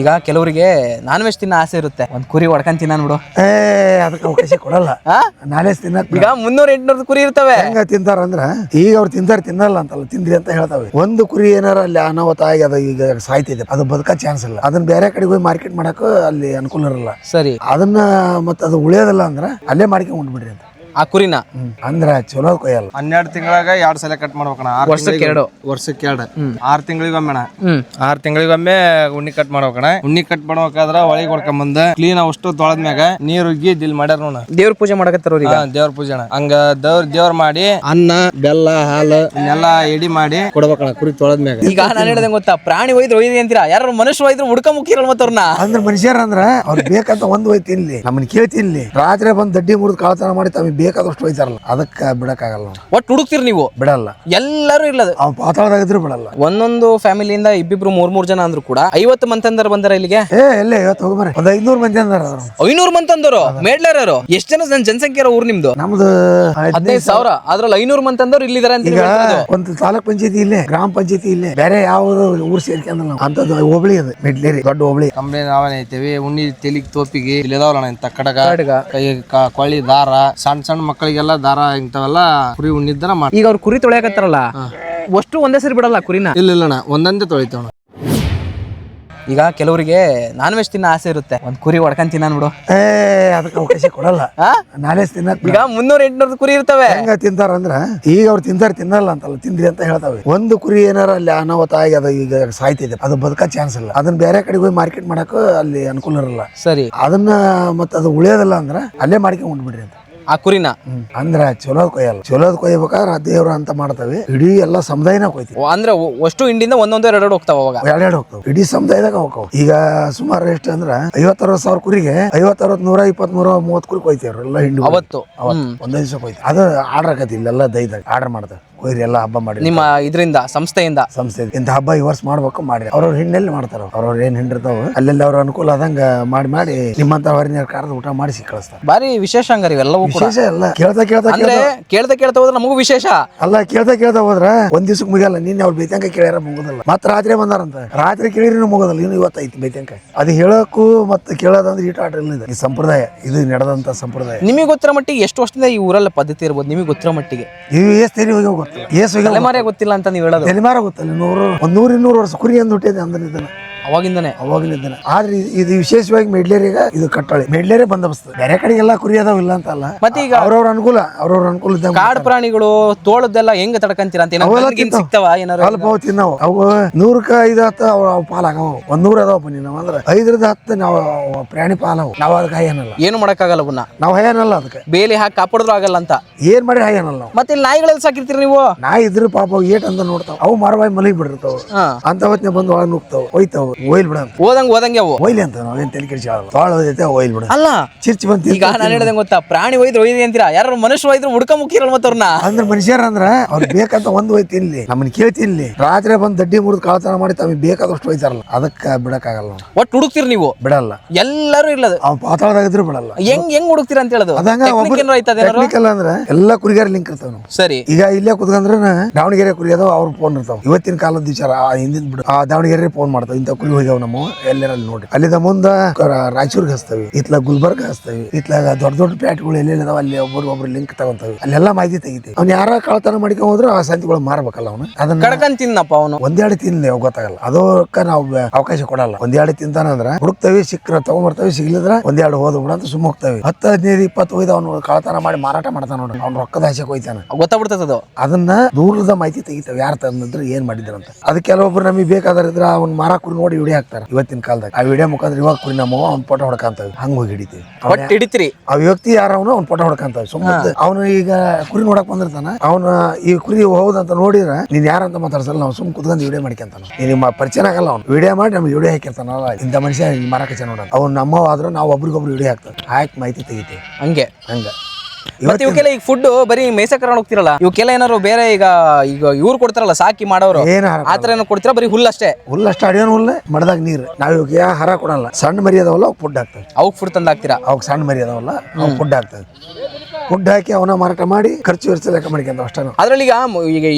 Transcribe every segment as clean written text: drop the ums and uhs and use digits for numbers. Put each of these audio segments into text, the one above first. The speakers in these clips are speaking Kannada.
ಈಗ ಕೆಲವರಿಗೆ ನಾನ್ ವೆಜ್ ತಿನ್ನೋ ಆಸೆ ಇರುತ್ತೆ, ಒಂದ್ ಕುರಿ ಹೊಡ್ಕೊಂಡ್ ತಿನ್ನ ಬಿಡು, ಅದಕ್ಕೆ ಅವಕಾಶ ಕೊಡಲ್ಲ. ನಾಲೆಜ್ ತಿನ್ನಕ್ ಈಗ 300-800 ಕುರಿ ಇರ್ತವೆ. ಹೆಂಗ ತಿಂತಾರ ಅಂದ್ರ ಈಗ ಅವ್ರು ತಿನ್ನಲ್ಲ ಅಂತಲ್ಲ, ತಿಂದ್ರಿ ಅಂತ ಹೇಳ್ತಾವೆ. ಒಂದು ಕುರಿ ಏನಾರ ಅಲ್ಲಿ ಅನಾಹುತ ಆಗಿ ಅದು ಈಗ ಸಾಯ್ತಿದೆ, ಅದು ಬದುಕ ಚಾನ್ಸ್ ಇಲ್ಲ. ಅದನ್ನ ಬೇರೆ ಕಡೆಗೆ ಹೋಗಿ ಮಾರ್ಕೆಟ್ ಮಾಡಕ್ ಅಲ್ಲಿ ಅನುಕೂಲ ಇರಲ್ಲ. ಸರಿ, ಅದನ್ನ ಮತ್ತ ಅದು ಉಳಿಯೋದಲ್ಲ ಅಂದ್ರ ಅಲ್ಲೇ ಮಾಡ್ಕೊಂಡ್ ಉಂಡ್ಬಿಡ್ರಿ ಅಂತ ಆ ಕುರಿನ ಅಂದ್ರ ಚಲೋ ಕೊಯ್ಯಲ್ಲ. 12 ತಿಂಗಳಾಗ 2 ಸಲ ಕಟ್ ಮಾಡ್ಬೇಕಣ್ಣ. ವರ್ಷಕ್ಕೆ 2 6 ತಿಂಗಳಿಗೊಮ್ಮೆ ಅಣ್ಣ. 6 ತಿಂಗಳಿಗೊಮ್ಮೆ ಉಣ್ಣಿ ಕಟ್ ಮಾಡ್ಬೇಕಣ್ಣ. ಉಣ್ಣಿ ಕಟ್ ಮಾಡ್ಬೇಕಾದ್ರ ಒಳಗೆ ಹೊಡ್ಕೊಂಬಂದ ಕ್ಲೀನ್ ಅಷ್ಟು ತೊಳೆದ್ಮ್ಯಾಗ ನೀರು ಉಗ್ಗಿ ದಿಲ್ ಮಾಡ್ಯಾರ ನೋಡ. ದೇವ್ರ ಪೂಜೆ ಮಾಡಕತ್ತಾರ ದೇವ್ರ ಪೂಜೆ ಅಣ್ಣ. ಹಂಗ ದೇವ್ರ ಮಾಡಿ ಅನ್ನ ಬೆಲ್ಲ ಹಾಲು ಇನ್ನೆಲ್ಲಾ ಎಡಿ ಮಾಡಿ ಕೊಡ್ಬೇಕಣ್ಣ ಕುರಿ ತೊಳೆದ್ಮ್ಯಾಗ. ಈಗ ನಾನು ಹೇಳ್ದಂಗ ಗೊತ್ತಾ, ಪ್ರಾಣಿ ಒಯ್ದ್ರು ಒಯ್ದ್ರಿ ಅಂತೀರಾ, ಯಾರು ಮನುಷ್ಯ ಒಯ್ದ್ರು ಹುಡ್ಕ ಮುಕ್ಕಿರಲ್ಲ ಮತ್ತವ್ರನ್ನ. ಅಂದ್ರ ಮನುಷ್ಯರ ಅಂದ್ರ ಅವ್ರು ಬೇಕಂತ ಒಂದ್ ಒಯ್ ತಿನ್ಲಿ, ನಮ್ಮನ್ ಕೇಳ್ತಿನ್ಲಿ. ರಾತ್ರಿ ಬಂದ್ ದಡ್ಡಿ ಮುರಿದ್ ಕಳತನ ಮಾಡಿ ತಮಗೆ ಬೇಕಾದಷ್ಟು ಒಯ್ತಾರಲ್ಲ, ಅದಕ್ಕ ಬಿಡಕ್ಕಾಗಲ್ಲ. ಒಟ್ಟು ಹುಡುಕ್ತಿರ್ ನೀವು? ಬಿಡಲ್ಲ, ಎಲ್ಲರೂ ಇಲ್ಲದ ಅವ್ ಪಾತಾಳದಾಗಿದ್ರು ಬಿಡಲ್ಲ. ಒಂದೊಂದು ಫ್ಯಾಮಿಲಿಯಿಂದ ಇಬ್ಬಿಬ್ರು 3 ಜನ ಅಂದ್ರು ಕೂಡ 50 ಮಂದಿ ಬಂದಾರ ಇಲ್ಲಿಗೆ. ಎಲ್ಲೇ ಇವತ್ತು ಹೋಗ್ಬಾರ ಒಂದ್ 500 ಮಂದಿ ಅಂದಾರ. 500 ಮಂದಿ ಅಂದವರು ಮೇಡ್ಲಾರು. ಎಷ್ಟ್ ಜನ ಜನಸಂಖ್ಯೆ ಊರ್ ನಿಮ್ದು? ನಮ್ದು 15,000. ಅದ್ರಲ್ಲಿ 500 ಮಂದಿ ಅಂದವ್ರು ಇಲ್ಲಿದಾರೆ ಅಂತ. ಈಗ ಒಂದು ತಾಲೂಕ್ ಪಂಚಾಯತಿ ಇಲ್ಲೇ, ಗ್ರಾಮ ಪಂಚಾಯತಿ ಇಲ್ಲೇ, ಬೇರೆ ಯಾವ್ದು ಊರ್ ಸೇರ್ಕೊಂಡ್ ಅಂತದ್ದು ಹೋಬಳಿ ಅದು, ಮೆಡ್ಲೇರಿ ದೊಡ್ಡ ಹೋಬಳಿ. ಕಂಬಳಿ ನಾವೇನ್ ಐತೇವಿ, ಉಣ್ಣಿ ತೆಲಿಗ್ ತೋಪಿಗೆ ಇಲ್ಲಿದಾವಲ್ಲ ಇಂತ ಕಡಗ ಕೈ ಕೊಳ್ಳಿ ದಾರ, ಸಣ್ಣ ಮಕ್ಕಳಿಗೆಲ್ಲ ದಾರ ಇಂಥವೆಲ್ಲ ಕುರಿ ಉಣ್ಣಿದ್ದನ ಮಾಡಿ. ಈಗ ಅವ್ರು ಕುರಿ ತೊಳೆಯಕತ್ತಾರಲ್ಲ, ಅಷ್ಟು ಒಂದೇ ಸರಿ ಬಿಡಲ್ಲ ಕುರಿನ? ಇಲ್ಲ ಒಂದೊಂದೇ ತೊಳಿತೇವಣ. ಈಗ ಕೆಲವರಿಗೆ ನಾನ್ ವೆಜ್ ತಿನ್ನೋ ಆಸೆ ಇರುತ್ತೆ, ಒಂದ್ ಕುರಿ ಹೊಡ್ಕೊಂಡ್ ತಿನ್ನ ಬಿಡು, ಅದಕ್ಕೆ ಅವಕಾಶ ಕೊಡಲ್ಲ. ನಾಲೆಜ್ ತಿನ್ನಕ್ ಈಗ 300-800 ಕುರಿ ಇರ್ತವೆ. ಹೆಂಗ ತಿಂತಾರ ಅಂದ್ರ ಈಗ ಅವ್ರು ತಿನ್ನಲ್ಲ ಅಂತಲ್ಲ, ತಿಂದ್ರಿ ಅಂತ ಹೇಳ್ತಾವೆ. ಒಂದು ಕುರಿ ಏನಾರ ಅಲ್ಲಿ ಅನಾಹುತ ಆಗಿ ಅದು ಈಗ ಸಾಯ್ತಿದೆ, ಅದು ಬದುಕ ಚಾನ್ಸ್ ಇಲ್ಲ. ಅದನ್ನ ಬೇರೆ ಕಡೆಗೆ ಹೋಗಿ ಮಾರ್ಕೆಟ್ ಮಾಡಕ್ ಅಲ್ಲಿ ಅನುಕೂಲ ಇರಲ್ಲ. ಸರಿ, ಅದನ್ನ ಮತ್ತ ಅದು ಉಳಿಯೋದಲ್ಲ ಅಂದ್ರ ಅಲ್ಲೇ ಮಾಡ್ಕೊಂಡ್ ಉಂಡ್ಬಿಡ್ರಿ ಅಂತ ಆ ಕುರಿನ. ಅಂದ್ರ ಚಲೋ ಕೊಯ್ಯಲ್ಲ. ಚಲೋದ್ ಕೊಯ್ಬೇಕಾದ್ರ ದೇವ್ರ ಅಂತ ಮಾಡ್ತವೆ, ಇಡೀ ಎಲ್ಲಾ ಸಮುದಾಯನ ಕೊಯ್ತೀವಿ. ಅಂದ್ರೆ ಅಷ್ಟು ಇಂಡಿಯಿಂದ ಒಂದೊಂದು 2 ಹೋಗ್ತಾವ, ಅವಾಗ 2 ಹೋಗ್ತಾವ, ಇಡೀ ಸಮುದಾಯದಾಗ ಹೋಗ್ತಾವ. ಈಗ ಸುಮಾರು ಎಷ್ಟು ಅಂದ್ರ 50-60 ಸಾವಿರ ಕುರಿಗೆ 50-60-120-130 ಕುರಿ ಕೊಯ್ತೇವ್ರ ಎಲ್ಲ ಹಿಂಡಿ ಅವತ್ತು ಒಂದ್ ದಿವಸ ಕೊಯ್ತೀವಿ. ಅದು ಆರ್ಡರ್ ಆಕತಿ, ಇಲ್ಲೆಲ್ಲ ದೈದಾಗ ಆರ್ಡರ್ ಮಾಡ್ತಾವೆ. ಕೊಯ್ರಿ ಎಲ್ಲ ಹಬ್ಬ ಮಾಡಿ ನಿಮ್ಮ ಇದರಿಂದ ಸಂಸ್ಥೆ ಇಂಥ ಹಬ್ಬ ಈ ವರ್ಷ ಮಾಡ್ಬೇಕು ಮಾಡಿ ಅವ್ರವ್ರ ಹಿಂಡೆಲ್ಲಿ ಮಾಡ್ತಾರ. ಅವ್ರವ್ರ ಏನ್ ಹಿಂಡಿರ್ತಾವ ಅಲ್ಲೆಲ್ಲ ಅವ್ರ ಅನುಕೂಲ ಆದಂಗ ಮಾಡಿ ನಿಮ್ಮಂತ ಹೊರಗಿನ ಕಾರದ ಊಟ ಮಾಡಿಸಿ ಕಳಿಸ್ತಾರೆ. ಬಾರಿ ವಿಶೇಷ ಹಂಗಾರ ಇವೆಲ್ಲವೂ ವಿಶೇಷ ಎಲ್ಲ. ಕೇಳ್ತಾ ಹೋದ್ರೆ ನಮಗೂ ವಿಶೇಷ ಅಲ್ಲ. ಕೇಳ್ತಾ ಹೋದ್ರ ಒಂದ್ ದಿವ್ಸಕ್ಕೆ ಮುಗಿಯಲ್ಲ. ನಿನ್ನೆ ಅವ್ರು ಬೇತಂಕ ಕೇಳ್ಯಾರ ಮುಗುದಿಲ್ಲ, ಮತ್ ರಾತ್ರಿ ಬಂದಾರಂತ. ರಾತ್ರಿ ಕೇಳಿರಿ ಮುಗೋದಲ್ಲ, ಇನ್ನು ಇವತ್ತೈತಿ ಬೇತಂಕ. ಅದು ಹೇಳಕ್ಕೂ ಮತ್ತೆ ಕೇಳೋದಂದ್ರೆ ಈಟ ಆಟ ಇಲ್ಲ. ಈ ಸಂಪ್ರದಾಯ, ಇದು ನಡೆದಂತ ಸಂಪ್ರದಾಯ. ನಿಮಗೆ ಗೊತ್ತಿರೋ ಮಟ್ಟಿಗೆ ಎಷ್ಟು ವರ್ಷದಿಂದ ಈ ಊರಲ್ಲಿ ಪದ್ಧತಿ ಇರ್ಬೋದು? ನಿಮಗೆ ಗೊತ್ತಿರೋ ಮಟ್ಟಿಗೆ ತಲೆಮಾರೇ ಗೊತ್ತಿಲ್ಲ ಅಂತ ನೀವು ಹೇಳೋದು? ತಲೆಮಾರ ಗೊತ್ತಲ್ಲ, 100-200 ವರ್ಷ ಕುರಿ ಅಂದ್ ಹುಟ್ಟಿದೆ ಅಂದನಿದ್ದಾನೆ ಅವಾಗಿಂದಾನೆ. ಆದ್ರೆ ಇದು ವಿಶೇಷವಾಗಿ ಮೆಡ್ಲೇರಿಗ ಇದು ಕಟ್ಟಳೆ, ಮೆಡ್ಲೇರೆ ಬಂದೋಬಸ್ತ್. ಬೇರೆ ಕಡೆಗೆಲ್ಲ ಕುರಿ ಅದಾವ ಇಲ್ಲ ಅಂತ ಅಲ್ಲ, ಮತ್ತೆ ಈಗ ಅವ್ರವ್ರ ಅನುಕೂಲ ಇದ್ದಂಗ. ಕಾಡು ಪ್ರಾಣಿಗಳು ತೋಳದೆಲ್ಲ ಹೆಂಗ್ ತಡ್ಕಂತೀರ ಅಂತ ಸಿಗ್ತಾವ? ಏನಾರು ಸ್ವಲ್ಪ ತಿನ್ನವು, ಅವು 100ಕ್ಕೆ 5-10 ಅವ್ ಪಾಲಾಗವ. 100 ಅದಾವ ನಾವು ಅಂದ್ರೆ 5-10 ನಾವು ಪ್ರಾಣಿ ಪಾಲವು. ನಾವ್ ಅದಕ್ಕೆ ಹೈಯನಲ್ಲ, ಏನು ಮಾಡಕ್ಕಾಗಲ್ಲ. ಪುನಃ ನಾವ್ ಹೈಯನಲ್ಲ, ಅದಕ್ಕೆ ಬೇಲಿ ಹಾಕಿ ಕಾಪಾಡಿದ್ರು ಆಗಲ್ಲ ಅಂತ ಏನ್ ಮಾಡಿ ಹೈಯನಲ್ಲ ನಾವು. ಮತ್ತೆ ನಾಯಿಗಳೆಲ್ಲ ಸಾಕಿರ್ತೀರಿ ನೀವು? ನಾಯಿ ಇದ್ರ ಪಾಪ ಏಟ್ ಅಂತ ನೋಡ್ತಾವ, ಅವು ಮರವಾಗಿ ಮಲಗಿ ಬಿಡಿರ್ತಾವ. ಅಂತ ಹೊತ್ತಿನ ಬಂದು ಒಳಗ್ ನುಗ್ತಾವ, ಒಯ್ತಾವ. ಒಯ್ಲ್ ಬಿಡ ಓದಂಗೆ ಅವು ಒಯ್ಲಿ ಅಂತ ನಾವೇನ್ ತಲೆ ಕೆಡಿಸಿ ಒಯ್ಲ್ ಬಿಡ ಅಲ್ಲ. ಚಿರ್ಚಿ ಬಂತ. ಈಗ ನಾನು ಹೇಳ್ದಂಗೆ ಗೊತ್ತಾ, ಪ್ರಾಣಿ ಒಯ್ದ್ರಿ ಅಂತೀರಾ, ಯಾರು ಮನುಷ್ಯ ಒಯ್ದ್ರು ಹುಡ್ಕ ಮುಕ್ಕಿರಲ್ಲ ಮತ್ತವ್ರನ್ನ. ಅಂದ್ರ ಮನುಷ್ಯರ ಅಂದ್ರ ಅವ್ರು ಬೇಕಂತ ಒಂದ್ ಒಯ್ ತಿನ್ಲಿ, ನಮ್ಮನ್ ಕೇಳ್ತಿನ್ಲಿ. ರಾತ್ರಿ ಬಂದ್ ದಡ್ಡಿ ಮುರಿದ್ ಕಳತನ ಮಾಡಿ ತಮಗೆ ಬೇಕಾದಷ್ಟು ಒಯ್ತಾರಲ್ಲ, ಅದಕ್ಕ ಬಿಡಕ್ಕಾಗಲ್ಲ. ಒಟ್ಟು ಹುಡುಕ್ತಿರ್ ನೀವು? ಬಿಡಲ್ಲ, ಎಲ್ಲರೂ ಇಲ್ಲದ. ಅವ್ ಪಾತಾಳದಾಗಿದ್ರು ಬಿಡಲ್ಲ. ಹೆಂಗ್ ಹುಡುಕ್ತಿರ ಅಂತ ಹೇಳೋದು? ಟೆಕ್ನಿಕಲ್ ಅಂದ್ರೆ ಎಲ್ಲಾ ಕುರಿಗಾರ ಲಿಂಕ್ ಇರ್ತಾವ ನಾವು. ಸರಿ, ಈಗ ಇಲ್ಲೇ ಕುತ್ಕಂದ್ರ ದಾವಣಗೆರೆ ಕುರಿ ಅದಾವ, ಅವ್ರ ಫೋನ್ ಇರ್ತಾವ. ಇವತ್ತಿನ ಕಾಲದ ವಿಚಾರ ಹಿಂದಿನ ಬಿಡು. ಆ ದಾವಣಗೆರೆ ಫೋನ್ ಮಾಡ್ತಾವ, ಇಂಥ ಕುರಿ ಹೋಗ್ಯಾವ ನಮ್ಮ ಎಲ್ಲರಲ್ಲಿ ನೋಡಿ. ಅಲ್ಲಿಂದ ಮುಂದ ರಾಯಚೂರ್ಗೆ ಹಚ್ತವಿ, ಇತ್ಲ ಗುಲ್ಬರ್ಗ ಹಚ್ತವಿ, ಇತ್ಲಾಗ ದೊಡ್ಡ ಪ್ಯಾಟ್ಗಳು ಎಲ್ಲೆಲ್ಲಿದಾವ ಅಲ್ಲಿ ಒಬ್ರು ಲಿಂಕ್ ತಗೊಂತವಿ. ಅಲ್ಲೆಲ್ಲ ಮಾಹಿತಿ ತೆಗಿತೀವಿ. ಅವ್ನ ಯಾರ ಕಳತನ ಮಾಡ್ಕೊಂಡ್ ಹೋದ್ರೆ ಆ ಸಂತಿಗಳು ಮಾರ್ಬೇಕಲ್ಲ ಅವನು. ಅದನ್ನ ಕಡ್ಕೊಂಡ್ ತಿನ್ನಪ್ಪ ಅವನು. ಒಂದೆರಡು ತಿನ್ಲಿ, ಅವ್ ಗೊತ್ತಾಗಲ್ಲ. ಅದಕ್ಕ ನಾವು ಅವಕಾಶ ಕೊಡಲ್ಲ. ಒಂದೆರಡು ತಿಂತಾನ ಅಂದ್ರ ಹುಡುಕ್ತವಿ, ಸಿಕ್ಕ್ರ ತಗೊಂಡ್ಬರ್ತವಿ, ಸಿಗ್ಲಿದ್ರ ಒಂದೆರಡು ಹೋದ್ ಬಿಡ ಅಂತ ಸುಮ್ಮ ಹೋಗ್ತವಿ. 10-15-20 ಹೋಯ್ದ ಅವ್ನು ಕಳತನ ಮಾಡಿ ಮಾರಾಟ ಮಾಡ್ತಾನ ನೋಡ್ರಿ, ಅವ್ನ ರೊಕ್ಕದ ಆಸೆ ಹೋಯ್ತಾನ, ಗೊತ್ತಾಗ್ಬಿಡ್ತದ. ಅದನ್ನ ದೂರದ ಮಾಹಿತಿ ತೆಗಿತಾವ, ಯಾರು ತಂದ್ರೆ ಏನ್ ಮಾಡಿದ್ರಂತ. ಅದಕ್ಕೆ ಕೆಲವೊಬ್ರು ನಮಗೆ ಬೇಕಾದ್ರ ಅವ್ನ ಮಾರಾ ಕುರಿ ನೋಡಿ ವಿಡಿಯೋ ಹಾಕ್ತಾರ. ಇವತ್ತಿನ ಕಾಲದಾಗ ಆ ವಿಡಿಯೋ ಮುಖಾಂತರ ಇವಾಗ ಕುರಿ ನಮ್ಮ ಅವ್ನ ಫೋಟೋ ಹೊಡ್ಕಂತವಿ, ಹಂಗ ಹೋಗಿ ಹಿಡಿತೀವಿ. ಆ ವ್ಯಕ್ತಿ ಯಾರ ಅವ್ನ ಫೋಟೋ ಹೊಡ್ಕಂತವಿ. ಸುಮ್ಮನೆ ಅವನು ಈಗ ಕುರಿ ನೋಡಕ್ ಬಂದಿರ್ತಾನ, ಅವನ ಈ ಕುರಿ ಹೌದಂತ ನೋಡಿದ್ರ ನೀನ್ ಯಾರಂತ ಮಾತಾಡ್ಸಲ್ಲ, ನಾವು ಸುಮ್ ಕುತ್ಕೊಂಡ್ ವಿಡಿಯೋ ಮಾಡ್ಕೊಂತಾನ. ನಿಮ್ಮ ಪರಿಚಯ ಆಗಲ್ಲ, ಅವ್ನು ವಿಡಿಯೋ ಮಾಡಿ ನಮ್ಗೆ ವಿಡಿಯೋ ಹಾಕಿರ್ತಾನಲ್ಲ, ಇಂಥ ಮನುಷ್ಯ ಮಾರಾಕ ನೋಡ. ಅವ್ನು ನಮ್ಮ ಆದ್ರೂ ನಾವು ಒಬ್ರಿಗೊಬ್ರು ವಿಡಿಯೋ ಹಾಕ್ತಾವ, ಹಾಕಿ ಮಾಹಿತಿ ತೆಗಿತೀವಿ. ಹಂಗ ಮತ್ತೆ ಇವಕ್ಕೆಲ್ಲ ಈಗ ಫುಡ್ ಬರೀ ಮೇಸಕರ ಹೋಗ್ತಿರಲ್ಲ, ಇವಕ್ಕೆಲ್ಲ ಏನಾರು ಬೇರೆ ಈಗ ಇವ್ರು ಕೊಡ್ತಾರಲ್ಲ ಸಾಕಿ ಮಾಡೋರು, ಆತರ ಏನೋ ಕೊಡ್ತೀರಾ? ಬರೀ ಹುಲ್ಲಷ್ಟೇ ಅಡಿಯೋನ್ ಹುಲ್ಲ ಮಡದಾಗ ನೀರು. ನಾವ್ ಇವಾಗ ಆಹಾರ ಕೊಡಲ್ಲ. ಸಣ್ಣ ಮರಿ ಅದಾವಲ್ಲ ಅವ್ ಫುಡ್ ಹಾಕ್ತೇವೆ. ಅವಕ್ ಫುಡ್ ತಂದು ಹಾಕ್ತೀರಾ? ಅವಾಗ ಸಣ್ಣ ಮರಿ ಅದಾವಲ್ಲ ಅವ್ ಫುಡ್ ಹಾಕ್ತೇವೆ. ಫುಡ್ ಹಾಕಿ ಅವನ ಮಾರಾಟ ಮಾಡಿ ಖರ್ಚು ವೆಚ್ಚ ಲೆಕ್ಕ ಮಾಡ್ಕೊಂತ ಅಷ್ಟೇ. ಅದ್ರಲ್ಲಿ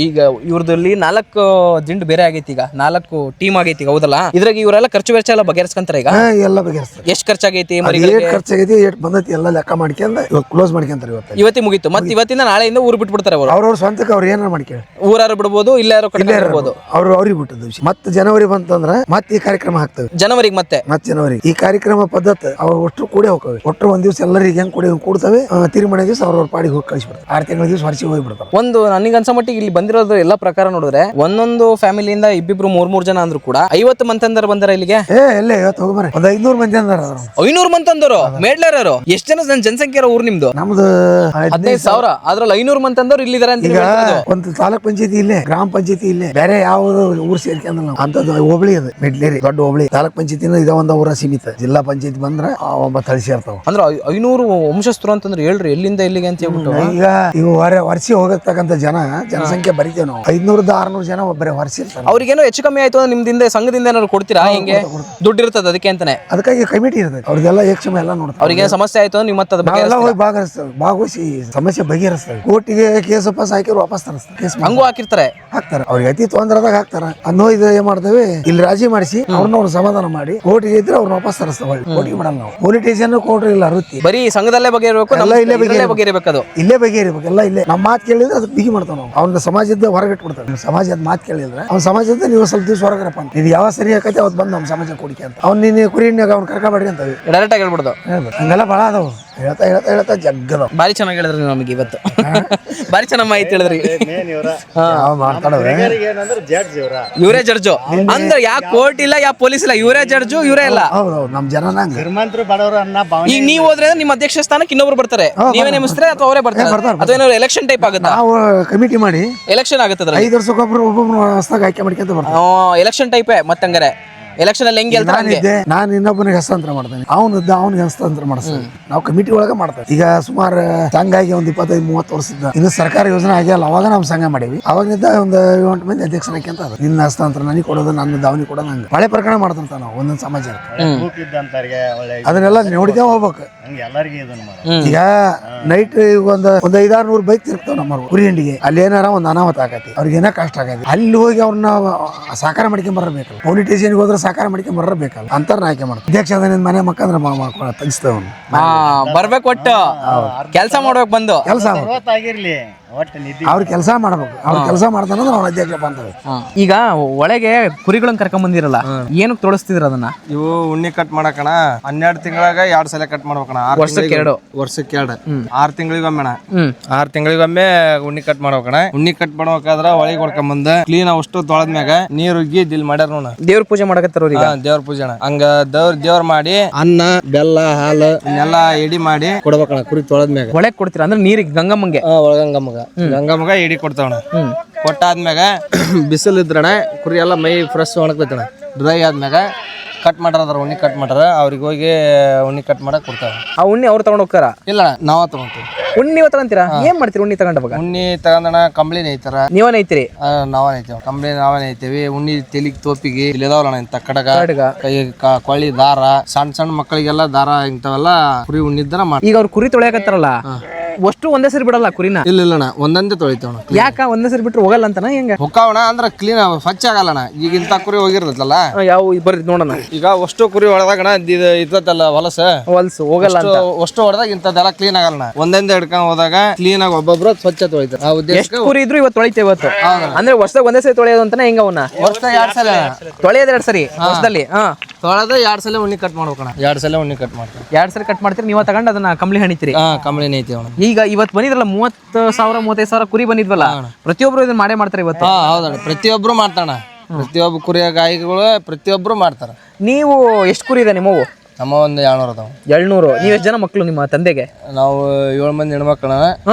ಈಗ ಇವ್ರದಲ್ಲಿ 4 ದಿಂಡು ಬೇರೆ ಆಗೈತಿ, ಈಗ 4 ಟೀಮ್ ಆಗೈತಿ, ಹೌದಲ್ಲ? ಇದ್ರಾಗ ಇವರೆಲ್ಲ ಖರ್ಚು ವೆಚ್ಚ ಎಲ್ಲ ಬಗೆಹರಿಸ್ಕೊಂತಾರೆ. ಈಗ ಎಲ್ಲ ಬಗೆಹರಿಸ್ತಾರೆ. ಎಷ್ಟು ಖರ್ಚಾಗೈತಿ, ಏಟ್ ಖರ್ಚಾಗೈತಿ, ಏಟ್ ಬಂದೈತಿ ಎಲ್ಲ ಲೆಕ್ಕ ಮಾಡ್ಕೊಂಡ ಇವಾಗ ಕ್ಲೋಸ್ ಮಾಡ್ಕೊಂತಾರೆ. ಇವತ್ತು ಮುಗೀತು. ಮತ್ತೆ ಇವತ್ತಿಂದ ನಾಳೆಯಿಂದ ಊರು ಬಿಟ್ಬಿಡ್ತಾರೆ ಅವರು. ಅವ್ರವ್ರ ಸ್ವಂತಕ್ಕೆ ಅವ್ರು ಏನಾರು ಮಾಡ್ಕೊಳ್ಳಿ, ಊರಾರು ಬಿಡ್ಬೋದು, ಇಲ್ಲಾರು ಕಡಿಮೆ ಇರ್ಬೋದು. ಅವ್ರಿಗೆ ಬಿಟ್ಟದ್ದು ವಿಷಯ. ಮತ್ತೆ ಜನವರಿ ಬಂತಂದ್ರೆ ಮತ್ತೆ ಈ ಕಾರ್ಯಕ್ರಮ ಹಾಕ್ತವೆ. ಜನವರಿಗೆ ಮತ್ತೆ ಜನವರಿ ಈ ಕಾರ್ಯಕ್ರಮ ಪದ್ಧತಿ ಅವ್ರು ಒಟ್ಟು ಕೂಡಿ ಹೋಗ್ತವೆ. ಒಟ್ಟು ಒಂದ್ ದಿವಸ ಎಲ್ಲರಿಗೆ ಹೆಂಗ್ ಕೂಡ್ತವೆ, ತಿರುಮಣೆ ದಿವಸ ಅವ್ರವ್ರ ಪಾಡಿಗೆ ಹೋಗಿ ಕಳಿಸ್ಬಿಡ್ತಾರೆ. 6 ತಿಂಗಳ ದಿವಸ ವರ್ಷಿಗೆ ಹೋಗ್ಬಿಡ್ತಾರೆ. ಒಂದು ನನಗೆ ಅನ್ಸೋ ಮಟ್ಟಿಗೆ ಇಲ್ಲಿ ಬಂದಿರೋದು ಎಲ್ಲ ಪ್ರಕಾರ ನೋಡಿದ್ರೆ ಒಂದೊಂದು ಫ್ಯಾಮಿಲಿಯಿಂದ ಇಬ್ಬಿಬ್ರು 3 ಜನ ಅಂದ್ರು ಕೂಡ 50 ಮಂದಿ ಬಂದಾರ ಇಲ್ಲಿಗೆ. ಎಲ್ಲೇ ಇವತ್ತು ಹೋಗ್ಬಾರ ಒಂದ್ 500 ಮಂದಿ ಅಂದಾರ. 500 ಮಂದಿ ಅಂದವರು ಮೇಡ್ಲಾರು. ಎಷ್ಟು ಜನ ಜನಸಂಖ್ಯೆ ಊರು ನಿಮ್ದು? ನಮ್ದು 15,000. ಅದ್ರಲ್ಲಿ 500 ಮಂದಿ ಅಂದವ್ರು ಇಲ್ಲಿದ್ದಾರೆ ಅಂತ. ಈಗ ಒಂದು ತಾಲೂಕ್ ಪಂಚಾಯತಿ ಇಲ್ಲೇ, ಗ್ರಾಮ ಪಂಚಾಯತಿ ಇಲ್ಲೇ, ಬೇರೆ ಯಾವ್ದು ಊರು ಸೇರ್ಕೊಂಡ್ ನಾವು ಅಂತದ್ದು ಹೋಬಳಿ ಅದು ಮೆಡ್ಲೇರಿ ದೊಡ್ಡ ಹೋಬಳಿ. ತಾಲೂಕ್ ಪಂಚಾಯತಿನ ಇದ ಒಂದ ಊರ ಸೀಮಿತ. ಜಿಲ್ಲಾ ಪಂಚಾಯತಿ ಬಂದ್ರ 9 ಹಳ್ಳಿ ಸೇರ್ತಾವ. ಅಂದ್ರೆ 500 ವಂಶಸ್ಥರು ಅಂತಂದ್ರೆ ಹೇಳ್ರಿ ಎಲ್ಲಿಂದ ಎಲ್ಲಿಗೆ ಅಂತ ಹೇಳ್ಬಿಟ್ಟು. ಈಗ ಇವು ವರ್ಷ ಹೋಗತಕ್ಕಂತ ಜನಸಂಖ್ಯೆ ಬರೀತೇವೆ ನಾವು. 500-600 ಜನ ಒಬ್ಬರೇ ವರ್ಷ ಇರ್ತಾರೆ. ಅವ್ರಿಗೇನೋ ಹೆಚ್ಚು ಕಮ್ಮಿ ಆಯ್ತು ನಿಮ್ದಿಂದ ಸಂಘದಿಂದ ಏನಾದ್ರು ಕೊಡ್ತೀರಾ? ಹಿಂಗೆ ದುಡ್ಡು ಇರ್ತದೆ ಅದಕ್ಕೆ ಅಂತಾನೆ. ಅದಕ್ಕಾಗಿ ಕಮಿಟಿ ಇರ್ತದೆ, ಅವ್ರಿಗೆಲ್ಲ ಏಕ್ಷಮ ಎಲ್ಲ ನೋಡ್ತಾರೆ. ಅವ್ರಿಗೆ ಸಮಸ್ಯೆ ಆಯ್ತು ನೀವು ಮತ್ತೆ ಹೋಗಿ ಭಾಗವಹಿಸಿ ಸಮಸ್ಯೆ ಬಗೆಹರಿಸ್ತಾರೆ. ಕೋರ್ಟಿಗೆ ಕೇಸ್ ಪಾಸ್ ಹಾಕಿದ್ರು ವಾಪಸ್ ತರಿಸ್ತಾರೆ. ಕೇಸ್ ಹಂಗೂ ಹಾಕ್ತಾರೆ. ಅವ್ರಿಗೆ ಅತಿ ತೊಂದ್ರದಾಗ ಹಾಕ್ತಾರ. ಅನ್ನೋ ಇದು ಏನ್ ಮಾಡ್ತೇವೆ, ಇಲ್ಲಿ ರಾಜಿ ಮಾಡಿಸಿ ಅವ್ರನ್ನ ಸಮಾಧಾನ ಮಾಡಿ ಕೋರ್ಟಿಗೆ ಇದ್ರೆ ಅವ್ರನ್ನ ವಾಪಸ್ ತರಿಸ್ತಾವೆ. ಕೋರ್ಟಿಗೆ ಮಾಡಲ್ಲ ನಾವು. ಪೊಲೀಸ್ ಸ್ಟೇಷನ್ ಕೋರ್ಟ್ ಇಲ್ಲ, ವೃತ್ತಿ ಬರೀ ಸಂಘದಲ್ಲೇ ಬಗೆಯಿರಬೇಕು. ಇಲ್ಲೇ ಬಗೆಯಿರಬೇಕು. ಅದು ಇಲ್ಲೇ ಬಗೆಯಿರ್ಬೇಕು. ಎಲ್ಲ ಇಲ್ಲೇ ನಮ್ಮ ಮಾತು ಕೇಳಿದ್ರೆ ಅದು ಬಿಗಿ ಮಾಡ್ತಾವ ನಾವು. ಅವ್ನ ಸಮಾಜದ ಹೊರಗಿಟ್ಬಿಡ್ತಾರೆ. ಸಮಾಜದ ಮಾತು ಕೇಳಿದ್ರೆ ಅವ್ನ ಸಮಾಜದ ನೀವು ಸ್ವಲ್ಪ ದಿವಸ ಹೊರಗರಪ್ಪ ಅಂತ. ಇದು ಯಾವ ಸರಿ ಆಕೈತೆ ಅವತ್ತು ಬಂದು ನಮ್ಮ ಸಮಾಜ ಕೊಡಿಕೆ ಅಂತ. ಅವ್ನ ನೀನು ಕುರಿನಾಗ ಅವ್ನ ಕರ್ಕಬೇಡ್ರಿ ಅಂತ ಡೈರೆಕ್ಟ್ ಆಗಿ ಹೇಳ್ಬಿಡ್ದು. ಹಂಗೆಲ್ಲ ಭಾಳ ಅದಾವು. ಹೇಳ್ತಾ ಜಗ್ಗದ. ಬಾರಿ ಚೆನ್ನಾಗಿ ಹೇಳಿದ್ರಿ ನಮಗೆ ಇವತ್ತು. ಬಾರಿ ಚೆನ್ನಾಗಿ ಮಾಹಿತಿ ಹೇಳಿದ್ರಿ. ಮಾತಾಡೋದು ಇವರೇ ಜಡ್ಜು ಅಂದ್ರೆ ಯಾ ಕೋರ್ಟ್ ಇಲ್ಲ, ಯಾ ಪೊಲೀಸ್ ಇಲ್ಲ, ಇವರೇ ಜಡ್ಜು, ಇವರೇ ಇಲ್ಲ. ಹೌದೌದು, ನಮ್ ಜನ ಈಗ ನೀವು ಹೋದ್ರೆ ನಿಮ್ಮ ಅಧ್ಯಕ್ಷ ಸ್ಥಾನಕ್ಕೆ ಇನ್ನೊಬ್ರು ಬರ್ತಾರೆ. ನೀವೇ ನೇಮಿಸ್ತಾರೆ ಅಥವಾ ಅವರೇ ಬರ್ತಾರೆ? ಅಥವಾ ಏನಾದ್ರು ಎಲೆಕ್ಷನ್ ಟೈಪ್ ಆಗುತ್ತಾ? ನಾವು ಕಮಿಟಿ ಮಾಡಿ ಎಲೆಕ್ಷನ್ ಆಗುತ್ತೆ. 5 ವರ್ಷಕ್ಕೊಬ್ರು ಒಬ್ಬೊಬ್ರು ಹೊಸದಾಗಿ ಆಯ್ಕೆ ಮಾಡ್ಕೊಂತ ಬರ್ತಾರೆ. ಎಲೆಕ್ಷನ್ ಟೈಪೇ. ಮತ್ತಂಗಾರೆ ಎಲೆಕ್ಷನ್ ಅಲ್ಲಿ ಹೆಂಗೆ ನಾನು ಇನ್ನೊಬ್ಬನಿಗೆ ಹಸ್ತಾಂತರ ಮಾಡ್ತೇನೆ, ಅವ್ನಿಗೆ ಹಸ್ತಾಂತರ ಮಾಡಿಸ್ತೇನೆ. ನಾವು ಕಮಿಟಿ ಒಳಗೆ ಮಾಡ್ತೇವೆ. ಈಗ ಸುಮಾರು ಸಂಘ ಆಗಿ ಒಂದು 25-30 ವರ್ಷದ ಇನ್ನು ಸರ್ಕಾರ ಯೋಜನೆ ಆಗಿಲ್ಲ. ಅವಾಗ ನಾವು ಸಂಘ ಮಾಡೀವಿ. ಅವಾಗಿಂದ ಒಂದು 7-8 ಮಂದಿ ಅಧ್ಯಕ್ಷರಾಕಿ ಅಂತ ಅದು. ನಿನ್ನ ಹಸ್ತಾಂತರ ನನಗೆ ಕೊಡೋದು, ನನ್ನ ದಾವಣಿ ಕೊಡೋದು, ಹಂಗೆ ಹಳೆ ಪ್ರಕರಣ ಮಾಡ್ತಂತ ನಾವು ಒಂದೊಂದು ಸಮಾಜ. ಅದನ್ನೆಲ್ಲ ನೋಡಿದೇ ಹೋಗ್ಬೇಕು. ಈಗ ನೈಟ್ ಒಂದು 500-600 ಬೈಕ್ ತಿರುಗ್ತಾವ ನಮ್ಮ ಕುರಿ ಹಿಂಡಿಗೆ. ಅಲ್ಲಿ ಏನಾರ ಒಂದು ಅನಾಹುತ ಆಗತ್ತೆ, ಅವ್ರಿಗೆ ಏನೋ ಕಷ್ಟ ಆಗತ್ತೆ. ಅಲ್ಲಿ ಹೋಗಿ ಅವ್ರನ್ನ ಸಾಕಾರ ಮಾಡ್ಕೊಂಡ್ ಬರಬೇಕಲ್ಲ. ಪೊಲೀಸ್ ಸ್ಟೇಷನ್ಗೆ ಹೋದ್ರೆ ಸಾಕಾರ ಮಾಡ್ಕೊಂಡ್ ಬರಬೇಕಲ್ಲ. ಅಂತಾರ ಆಯ್ಕೆ ಮಾಡ್ತಾರೆ. ಅಧ್ಯಕ್ಷ ಮನೆ ಮಕ್ಕಂದ್ರೆ ತೆಗಿಸ್ತೇವ ಬರ್ಬೇಕು. ಒಟ್ಟು ಕೆಲಸ ಮಾಡ್ಬೇಕು. ಬಂದು ಕೆಲಸ ಅವ್ರ ಕೆಲಸ ಮಾಡ್ಬೇಕು. ಅವ್ರ ಕೆಲಸ ಮಾಡ್ತಾನಂದ್ರೆ ಅವ್ರ ಅಧ್ಯಕ್ಷ ಬಂತವೆ. ಈಗ ಒಳಗೆ ಕುರಿಗಳನ್ನ ಕರ್ಕೊಂಡ್ ಬಂದಿರಲ್ಲ, ಏನಕ್ಕೆ ತೊಳಸ್ತಿದ್ರ ಅದನ್ನ? ಇವು ಉಣ್ಣಿ ಕಟ್ ಮಾಡಕಣ 12 ತಿಂಗಳಾಗ 2 ಸಲ ಕಟ್ ಮಾಡ್ಬೇಕಣ. ವರ್ಷಕ್ಕೆ 2 6 ತಿಂಗಳಿಗೊಮ್ಮೆ 6 ತಿಂಗಳಿಗೊಮ್ಮೆ ಉಣ್ಣಿ ಕಟ್ ಮಾಡ್ಬೇಕಣ. ಉಣ್ಣಿ ಕಟ್ ಮಾಡ್ಬೇಕಾದ್ರ ಒಳಗೆ ಹೊಡ್ಕೊಂಬಂದ ಕ್ಲೀನ್ ಅಷ್ಟು ತೊಳೆದ್ಮ್ಯಾಗ ನೀರು ಉಗ್ಗಿ ದಿಲ್ ಮಾಡ್ಯಾರ ನೋಡ. ದೇವ್ರ ಪೂಜೆ ಮಾಡಕತ್ತಾರ. ದೇವ್ರ ಪೂಜೆ ಹಂಗ ದೇವ್ರ ಮಾಡಿ ಅನ್ನ ಬೆಲ್ಲ ಹಾಲು ಇನ್ನೆಲ್ಲ ಎಡಿ ಮಾಡಿ ಕೊಡ್ಬೇಕಣ. ಕುರಿ ತೊಳೆದ್ಮ್ಯಾಗ ಒಳಗೆ ಕೊಡ್ತೀರ ಅಂದ್ರೆ ನೀರಿಗೆ ಗಂಗಮ್ಮಂಗೆ ಗಂಗಮ್ಮಗ ಎಡಿ ಕೊಡ್ತಾವಣ. ಕೊಟ್ಟಾದ್ಮ್ಯಾಗ ಬಿಸಿಲು ಇದ್ರಣ ಕುರಿ ಎಲ್ಲ ಮೈ ಫ್ರೆಶ್ ಒಣಗ್ತೈತಣ. ಡ್ರೈ ಆದ್ಮ್ಯಾಗ ಕಟ್ ಮಾಡ್ರ ಉಣ್ಣಿ ಕಟ್ ಮಾಡ್ರ ಅವ್ರಿಗೆ ಹೋಗಿ ಉಣ್ಣಿ ಕಟ್ ಮಾಡಕ್ ಕೊಡ್ತಾವ. ಆ ಉಣ್ಣಿ ಅವ್ರು ತಗೊಂಡ್ ಹೋಗ್ತಾರ? ಇಲ್ಲ, ನಾವ ತಗೊಂತೀವಿ. ಉಣ್ಣಿ ನೀವ ತಗೊಂತೀರಾ? ಏನ್ ಮಾಡ್ತೀರಿ ಉಣ್ಣಿ ತಗೊಂಡಾಗ? ಉಣ್ಣಿ ತಗೊಂಡಣ ಕಂಬಳಿ ನೈತಾರ. ನೀವ ನೈತಿರಿ? ನಾವ ನೈತೇವ. ಕಂಬಳಿ ನಾವ ನೈತೇವಿ. ಉಣ್ಣಿ ತೆಲಿಗ್ ತೋಪಿಗೆ ಇಲ್ಲಿದಾವಲ್ಲ ಇಂತ ಕಡಗ ಕೈ ಕೊಳ್ಳಿ ದಾರ ಸಣ್ಣ ಮಕ್ಕಳಿಗೆಲ್ಲ ದಾರ ಇಂಥವೆಲ್ಲ ಕುರಿ ಉಣ್ಣಿದ್ದನ ಮಾಡಿ. ಈಗ ಅವ್ರು ಕುರಿ ತೊಳೆಯಕತ್ತಾರಲ್ಲ, ಅಷ್ಟು ಒಂದೇ ಸರಿ ಬಿಡಲ್ಲ ಕುರಿನ? ಇಲ್ಲ ಒಂದೊಂದೇ ತೊಳಿತೇವಣ. ಯಾಕ ಒಂದೇ ಸರಿ ಬಿಟ್ರೆ ಹೋಗಲ್ಲ ಅಂತನ? ಹೆಂಗ ಹೊಕ್ಕಾವಣ ಅಂದ್ರ ಕ್ಲೀನ್ ಸ್ವಚ್ಛ ಆಗಲ್ಲಣ. ಈಗ ಇಂತ ಕುರಿ ಹೋಗಿರ್ತಲ್ಲ, ಯಾವ ಬರ್ರಿ ನೋಡೋಣ. ಈಗ ಅಷ್ಟು ಕುರಿ ಹೊಡೆದಾಗಣ ಇರ್ತಲ್ಲ ಹೊಲಸು ಹೋಗಲ್ಲ. ಅಷ್ಟು ಹೊಡೆದಾಗ ಇಂಥದ್ದೆಲ್ಲ ಕ್ಲೀನ್ ಆಗಲ್ಲ. ಒಂದೊಂದೇ ಹಿಡ್ಕೊಂಡ್ ಹೋದಾಗ ಕ್ಲೀನ್ ಆಗಿ ಒಬ್ಬೊಬ್ರು ಸ್ವಚ್ಛ ತೊಳಿತಾರೆ. ಎಷ್ಟು ಕುರಿ ಇದ್ರು ಇವತ್ತು ತೊಳಿತೇವೆ ಇವತ್ತು. ಅಂದ್ರೆ ವರ್ಷದಾಗ ಒಂದೇ ಸರಿ ತೊಳೆಯೋದು ಅಂತಾನೆ? ಹೆಂಗ ಅವನ್ನ ವರ್ಷದಾಗ 2 ಸಲ ತೊಳೆಯೋದು? 2 ಸರಿ ವರ್ಷದಲ್ಲಿ ತೊಳೆದ 2 ಸಲ ಉಣ್ಣಿ ಕಟ್ ಮಾಡ್ಬೇಕಣ. 2 ಸಲ ಉಣ್ಣಿ ಕಟ್ ಮಾಡ್ತಾರೆ. 2 ಸರಿ ಕಟ್ ಮಾಡ್ತೀರಿ. ನೀವು ತಗೊಂಡು ಅದನ್ನ ಕಂಬಳಿ ಹಣಿತೀರಿ? ಕಂಬಳಿ ನೈತಿ. ಈಗ ಇವತ್ತು ಬಂದಿದ್ರಲ್ಲ 30,000-35,000 ಕುರಿ ಬಂದಿದ್ವಲ್ಲ, ಪ್ರತಿಯೊಬ್ರು ಇದನ್ನ ಮಾಡೇ ಮಾಡ್ತಾರೆ ಇವತ್ತು? ಹೌದಣ್ಣ, ಪ್ರತಿಯೊಬ್ರು ಮಾಡ್ತಾನ. ಪ್ರತಿಯೊಬ್ಬ ಕುರಿಯ ಗಾಯಿಗಳು ಪ್ರತಿಯೊಬ್ರು ಮಾಡ್ತಾರ. ನೀವು ಎಷ್ಟು ಕುರಿ ಇದೆ ನಿಮ್ಮವು? ನಮ್ಮ ಒಂದು 700 ಅದಾವ. 700. ನೀವು ಎಷ್ಟು ಜನ ಮಕ್ಕಳು ನಿಮ್ಮ ತಂದೆಗೆ? ನಾವು 7 ಮಂದಿ ಹೆಣ್ಮಕ್ಳ,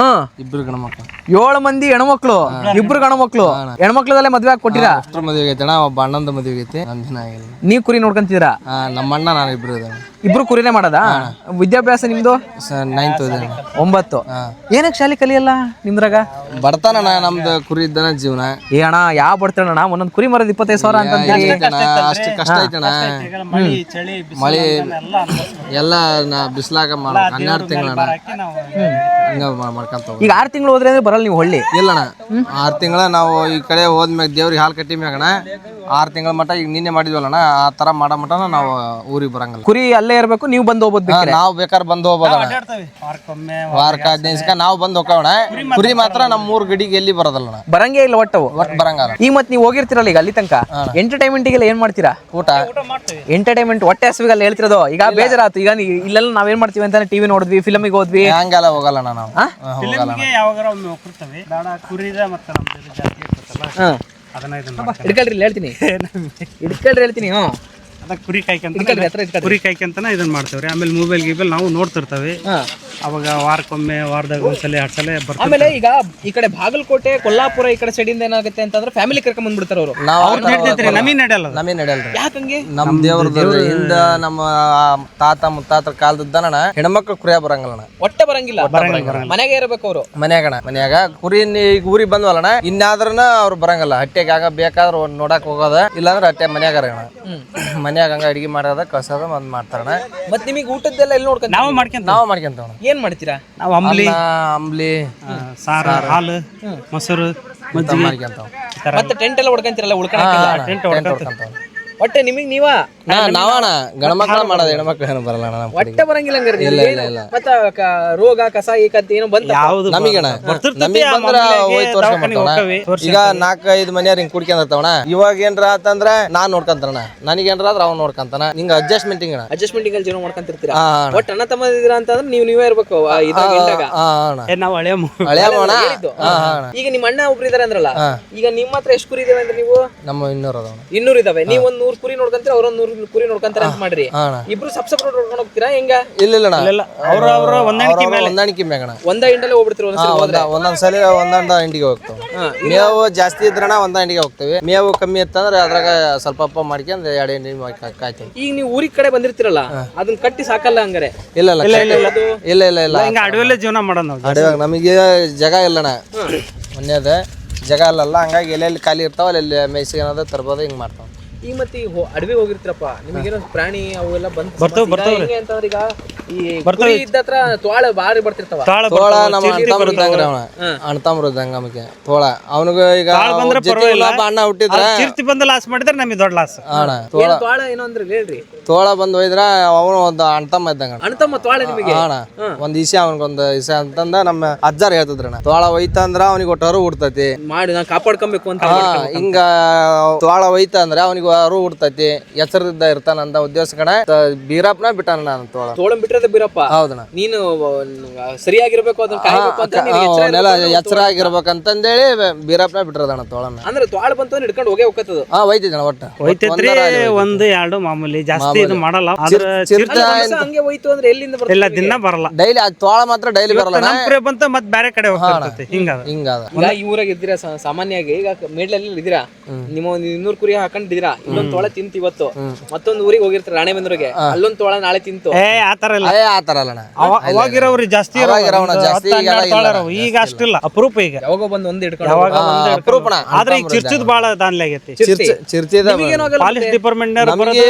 2 ಗಣ ಮಕ್ಳು. 7 ಮಂದಿ ಹೆಣ್ಮಕ್ಳು, 2 ಗಣ ಮಕ್ಳು. ಹೆಣ್ಮಕ್ಳದಲ್ಲೇ ಮದ್ವೆ ಆಗಿ ಕೊಟ್ಟಿರಾ? ಅಷ್ಟ್ರ ಮದುವೆ ಐತೆ. ಒಬ್ಬ ಅಣ್ಣಂದ ಮದುವೆ ಐತಿ, ನಂದಿನ ಆಗಿಲ್ಲ. ನೀವು ಕುರಿ ನೋಡ್ಕೊಂತಿದ್ದೀರಾ? ನಮ್ಮ ಅಣ್ಣ ನಾನು ಇಬ್ರು ಇದ್ದಾವೆ. ಇಬ್ರು ಕುರಿನೇ ಮಾಡೋದಾ? ವಿದ್ಯಾಭ್ಯಾಸ ನಿಮ್ದು? 9th 9. ಏನಕ್ಕೆ ಶಾಲೆ ಕಲಿಯಲ್ಲ ನಿಮ್ದ್ರಾಗ? ಬಡತಾನಣ್ಣ, ನಮ್ದು ಕುರಿ ಇದ್ದಾನ ಜೀವನ. ಏ ಅಣ್ಣ, ಯಾವ ಬಡ್ತಾನಣ್ಣ? ಒಂದೊಂದ್ ಕುರಿ ಮರದ 25,000 ಅಂತ ಅಷ್ಟು ಕಷ್ಟ ಐತಣ್ಣ. ಮಳಿ ಎಲ್ಲ ಬಿಸಿಲಾಗ 12 ತಿಂಗಳಣ್ಣ ಹಂಗ ಮಾಡ್ಕೊಂತ ಹೋಗ್ಬೇಕು. ಈಗ 6 ತಿಂಗಳು ಹೋದ್ರೆ ಅಂದ್ರೆ ಬರಲ್ಲ ನೀವು ಹೊಳ್ಳಿ? ಇಲ್ಲಣ್ಣ 6 ತಿಂಗಳ ನಾವು ಈ ಕಡೆ ಹೋದ್ಮ್ಯಾಗ ದೇವ್ರಿಗೆ ಹಾಲು ಕಟ್ಟಿ ಮ್ಯಾಗಣ 6 ತಿಂಗಳ ಮಟ್ಟ ಈಗ ನಿನ್ನೆ ಮಾಡಿದ್ವಲ್ಲಣ್ಣ ಆ ತರ ಮಾಡೋ ಮಟನ ನಾವು ಊರಿಗೆ ಬರಂಗಿಲ್ಲ. ಕುರಿ ಅಲ್ಲೇ ಇರ್ಬೇಕು, ನೀವು ಬಂದು ಹೋಗ್ಬೋದು. ನಾವು ಬೇಕಾದ್ರೆ ಬಂದು ಹೋಗ್ಬೋದಣ್ಣ, ವಾರಕ್ಕೆ 15 ದಿವಸಕ್ಕೆ ನಾವು ಬಂದು ಹೋಗೋಣ. ಕುರಿ ಮಾತ್ರ ನಮ್ಮ 3 ಗಡಿಗೆ ಎಲ್ಲಿ ಬರೋದಲ್ಲಣ್ಣ, ಬರಂಗೇ ಇಲ್ಲ ಒಟ್ಟು ಬರಂಗಲ್ಲ. ಈಗ ಮತ್ತೆ ನೀವು ಹೋಗಿರ್ತಿರಲ್ಲ ಈಗ ಅಲ್ಲಿ ತನಕ ಎಂಟರ್ಟೈನ್ಮೆಂಟ್ಗೆಲ್ಲ ಏನ್ ಮಾಡ್ತೀರಾ? ಊಟ ಎಂಟರ್ಟೈನ್ಮೆಂಟ್ ಹೊಟ್ಟೆ ಹಸಿವಿಗೆಲ್ಲ ಹೇಳ್ತಿರೋದು. ಈಗ ಬೇಜಾರಾತು, ಈಗ ಇಲ್ಲೆಲ್ಲ ನಾವೇನ್ ಮಾಡ್ತೀವಿ ಅಂತ ಟಿವಿ ನೋಡಿದ್ವಿ, ಫಿಲ್ಮಿಗೆ ಹೋದ್ವಿ, ಹಂಗೆಲ್ಲ ಹೋಗಲ್ಲಣ್ಣ ನಾವು. ಹಿಡ್ಕೊಳ್ರಿ ಹೇಳ್ತೀನಿ, ಹಿಡ್ಕೊಳ್ರಿ ಹೇಳ್ತೀನಿ. ಕುರಿ ಕಾಯ್ಕಂತಾನ ಇದನ್ನ ಮಾಡ್ತೇವ್ರಿ. ಆಮೇಲೆ ಮೊಬೈಲ್ ಗೀಬಲ್ ನಾವು ನೋಡ್ತಿರ್ತೇವೆ. ಅವಾಗ ವಾರಕ್ಕೊಮ್ಮೆ, ವಾರದಾಗ ಒಂದ್ಸಲ 2 ಸಲ ಬರ್ತಾರೆ. ಆಮೇಲೆ ಈಗ ಈ ಕಡೆ ಬಾಗಲಕೋಟೆ, ಕೊಲ್ಲಾಪುರ ಈ ಕಡೆ ಸೈಡಿಂದ ಏನಾಗುತ್ತೆ ಅಂತಂದ್ರೆ ಫ್ಯಾಮಿಲಿ ಕರ್ಕೊಂಡ್ ಬಂದ್ಬಿಡ್ತಾರೆ ಅವರು. ನಮಗೆ ನಡೆಯಲ್ಲ. ಯಾಕಂಗೆ? ನಮ್ ದೇವ್ರದ್ದು ಹಿಂದ ನಮ್ಮ ತಾತ ಮುತ್ತಾತರ ಕಾಲದನ ಹೆಣ್ಮಕ್ಳು ಕುರಿಯ ಬರಂಗಲ್ಲಣ್ಣ, ಒಟ್ಟೆ ಬರಂಗಿಲ್ಲ, ಮನೆಗೆ ಇರಬೇಕು ಅವರು. ಮನ್ಯಾಗ ಕುರಿ ಈಗ ಊರಿಗೆ ಬಂದ್ವಲ್ಲಣ್ಣ, ಇನ್ನಾದ್ರನ ಅವ್ರು ಬರಂಗಲ್ಲ. ಹಟ್ಟೆಗೆ ಆಗ ಬೇಕಾದ್ರೆ ನೋಡಕ್ ಹೋಗೋದ, ಇಲ್ಲಾಂದ್ರೆ ಹಟ್ಟೆ ಮನ್ಯಾಗಾರ ಮನ್ಯಾಗ ಹಂಗ ಅಡಿಗೆ ಮಾಡೋದ ಕಳ್ಸೋದ ಒಂದ್ ಮಾಡ್ತಾರಣ. ಮತ್ ನಿಮಗೆ ಊಟದ್ದೆಲ್ಲ ಎಲ್ಲಿ ನೋಡ್ಕೊಂತ? ನಾವು ಮಾಡ್ಕೊಂತವ. ಏನ್ ಮಾಡ್ತೀರಾ? ನಾವು ಅಂಬ್ಲಿ, ಸಾರು, ಹಾಲು, ಮೊಸರು, ಮಜ್ಜಿಗೆ ಮಾಡ್ಕೊಂತವ. ಮತ್ತೆ ಟೆಂಟ್ ಎಲ್ಲ ಹೊಡ್ಕಂತಿರಲ್ಲ? ಉಳ್ಕೊಳಕ್ಕಿಲ್ಲ ಒಟ್ಟೆ ನಿಮಗ್ ನೀವ? ನಾವಣ ಗಣಮಕ್ಳ ಮಾಡೋದು, ಹೆಣ್ಮಕ್ಳು ಏನು ಬರಲ್ಲ ಅಣ್ಣ. ಒಟ್ಟೆ ಬರಂಗಿಲ್ಲ ಹಂಗಾರೆ? ಇಲ್ಲ. ಮತ್ತ ರೋಗ ಕಸ ಈ ಕತ್ತಿ ಏನೋ ಬಂತ? ನಮಗಣ ನಮಗ್ ಬಂದ್ರ ಹೋಗಿ ತೋರ್ಸ್ಕೊಂಡ್ಬರ್ತಾವಣ. ಈಗ 4-5 ಮನೆಯವ್ರ ಹಿಂಗ್ ಕುಡ್ಕೊಂಡ್ತಾವಣ. ಇವಾಗ ಏನ್ರ ಆತಂದ್ರ ನಾನ್ ನೋಡ್ಕೊಂತಾನ, ನನಗೇನ್ರ ಆದ್ರ ಅವ್ನು ನೋಡ್ಕೊಂತಾನ. ಹಿಂಗ ಅಡ್ಜಸ್ಟ್ಮೆಂಟಿಂಗ್ ಅಲ್ಲಿ ಜೀವನ ಮಾಡ್ಕೊಂತಿರ್ತೀರಾ? ಒಟ್ಟು ಅಣ್ಣ ತಮ್ಮ ಇದೀರಾ ಅಂತಂದ್ರೆ ನೀವೇ ಇರ್ಬೇಕು ಇದ್ದಾಗ. ನಾವು ಹಳೆ ಈಗ ನಿಮ್ಮ ಅಣ್ಣ ಒಬ್ರು ಇದಾರೆ ಅಂದ್ರಲ್ಲ, ಈಗ ನಿಮ್ಮ ಹತ್ರ ಎಷ್ಟು ಕುರಿ ಇದಾವೆ ಅಂದ್ರೆ ನೀವು? ನಮ್ಮ 200 ಇದಾವೆ. ನೀವ್ ಒಂದ್ 100 ಕುರಿ ನೋಡ್ಕೊಂತೀರ, ಅವ್ರ 100 ಕುರಿ ನೋಡ್ಕೊಂತಾರ ಅಂತ ಮಾಡ್ರಿ. ಇಬ್ರು ಸಬ್ಸಪ್ರೇಟ್ ನೋಡ್ಕೊಂಡು ಹೋಗ್ತೀರಾ ಹೆಂಗ? ಇಲ್ಲ ಅವ್ರ ಹೊಂದಾಣಿಕೆ ಮ್ಯಾಗಣ ಒಂದ ಹಿಂಡಲ್ಲೇ ಹೋಗ್ಬಿಡ್ತೀರ? ಒಂದೊಂದ್ಸಲಿ ಒಂದೊಂದ ಹಿಂಡಿಗೆ ಹೋಗ್ತಾವ. ಮೇವು ಜಾಸ್ತಿ ಇದ್ರಣ ಒಂದ ಹಿಂಡಿಗೆ ಹೋಗ್ತೇವೆ. ಮೇವು ಕಮ್ಮಿ ಇತ್ತಂದ್ರೆ ಅದ್ರಾಗ ಸ್ವಲ್ಪ ಅಪ್ಪ ಮಾಡ್ಕೊಂಡ್ 2 ಹಿಂಡಿ ಕಾಯ್ತೇವೆ. ಈಗ ನೀವು ಊರಿಗೆ ಕಡೆ ಬಂದಿರ್ತಿರಲ್ಲ, ಅದನ್ನ ಕಟ್ಟಿ ಸಾಕಲ್ಲ ಹಂಗಾರೆ? ಇಲ್ಲ ಹಿಂಗ ಅಡವಿಯಲ್ಲೇ ಜೀವನ ಮಾಡೋಣ. ಅಡವ್ಯಾಗ ನಮಗೆ ಜಾಗ ಇಲ್ಲಣ್ಣ, ಮನ್ಯಾದ ಜಾಗ ಇಲ್ಲಲ್ಲ. ಹಂಗಾಗಿ ಎಲ್ಲೆಲ್ಲಿ ಖಾಲಿ ಇರ್ತಾವ ಅಲ್ಲಿ ಮೇಯ್ಸಿ ಏನದ ತರ್ಬೋದು, ಹಿಂಗ್ ಮಾಡ್ತಾವ. ಈಗ ಮತ್ತೆ ಅಡವಿ ಹೋಗಿರ್ತೀರಪ್ಪ, ನಿಮಗೇನೋ ಪ್ರಾಣಿ ಅವೆಲ್ಲ ಬರ್ತಾವ ಹೆಂಗೆ ಅಂತಂದ್ರೆ ಈಗ ಈ ಕುರಿ ಇದ್ದತ್ರ ತೋಳ ಬಾರಿ ಬರ್ತಿರ್ತಾವ. ತೋಳ ನಮ್ಮ ಅಣ್ತಮ್ರದಂಗ ನಮಗೆ ತೋಳ. ಅವನಿಗೆ ಈಗ ಅಣ್ಣ ಹುಟ್ಟಿದ್ರ ಚಿರ್ತಿ ಬಂದು ಲಾಸ್ ಮಾಡಿದ್ರೆ ನಮಗೆ ದೊಡ್ಡ ಲಾಸ್. ತೋಳ ಏನೋ ಅಂದ್ರೆ ಹೇಳ್ರಿ. ತೋಳ ಬಂದ್ ಹೋಯ್ದ್ರ ಅವನು ಒಂದು ಅಣ್ತಮ್ಮ ಇದ್ದಂಗ. ಅಣ್ತಮ್ಮ ತೋಳ ನಿಮಗೆ? ಒಂದ್ ಇಸ ಅವನಿಗೊಂದು ಇಸ ಅಂತಂದ ನಮ್ಮ ಅಜ್ಜಾರ್ ಹೇಳ್ತಿದ್ರಣ್ಣ. ತೋಳ ಒಯ್ತ ಅಂದ್ರ ಅವ್ನಿಗೆ ಒಟ್ಟರು ಹುಡ್ತತಿ ಮಾಡಿ ನಾನ್ ಕಾಪಾಡ್ಕೊಬೇಕು ಅಂತ. ಹಿಂಗ ತೋಳ ಒಯ್ತ ಅಂದ್ರ ಅವನಿಗೆ ಅರು ಹುಡ್ತತಿ, ಎಚ್ಚರದಿಂದ ಇರ್ತಾನ ಅಂತ ಉದ್ದೇಶಕಣ ಬೀರಪ್ಪನ ಬಿಟ್ಟಾನ. ನಾನು ತೋಳ ಬಿಟ್ರದ ಬೀರಪ್ಪ? ಹೌದಣ್ಣ. ನೀನು ಸರಿಯಾಗಿರ್ಬೇಕು, ಅದನ್ನ ಕಾಯ್ಬೇಕು ಅಂತ ಎಚ್ಚರ ಆಗಿರ್ಬೇಕಂತಂದೇಳಿ ಬೀರಪ್ಪನ ಬಿಟ್ಟಿರೋದಣ್ಣ ತೋಳನ. ಅಂದ್ರೆ ತೋಳ ಬಂತ ಹಿಡ್ಕೊಂಡು ಹೋಗೇ ಹೋಗ್ತದ? ಒಯ್ತಿದ್ದಣ ಒಟ್ಟ ಒಯ್ತೈತ್ರಿ. 1-2 ಮಾಮೂಲಿ, ಜಾಸ್ತಿ ಇದು ಮಾಡಲ್ಲ. ಹಂಗೆ ಹೋಯ್ತು ಅಂದ್ರೆ ಎಲ್ಲಿಂದ ಬರ್ತದೆ? ಇಲ್ಲ, ದಿನ ಬರಲ್ಲ. ಡೈಲಿ ತೋಳ ಮಾತ್ರ ಡೈಲಿ ಬರಲ್ಲ. ನಮ್ ಕುರಿ ಬಂತ ಮತ್ ಬೇರೆ ಕಡೆ ಹೋಗ್ತೈತಿ. ಹಿಂಗಾದ ಈಗ ಈ ಊರಾಗ ಇದ್ದೀರಾ ಸಾಮಾನ್ಯವಾಗಿ, ಈಗ ಮೇಡ್ಲಲ್ಲಿ ಇದ್ದೀರಾ, ನಿಮ್ಮ 200 ಕುರಿ ಹಾಕೊಂಡಿದ್ದೀರಾ, ಇಲ್ಲೊಂದ್ ತೋಳ ತಿಂತು ಇವತ್ತು, ಮತ್ತೊಂದು ಊರಿಗೆ ಹೋಗಿರ್ತಾರೆ ರಾಣೆಬೆನ್ನೂರಿಗೆ, ಅಲ್ಲೊಂದ್ ತೋಳ ನಾಳೆ ತಿಂತು. ಆತರ ಇಲ್ಲ, ಆತರ ಅಲ್ಲಣ್ಣ. ಅವಾಗಿರೋರು ಜಾಸ್ತಿ, ಈಗ ಅಷ್ಟಿಲ್ಲ, ಅಪರೂಪ. ಈಗ ಯಾವಾಗ ಬಂದ್ ಒಂದ್ ಅಪರೂಪಣ. ಆದ್ರೆ ಈಗ ಚಿರ್ಚಿದ್ ಬಾಳ ದಾನ್ಲೆ ಆಗೈತಿ. ಪಾಲಿಸ್ ಡಿಪಾರ್ಟ್ಮೆಂಟ್ ಬರೋದು,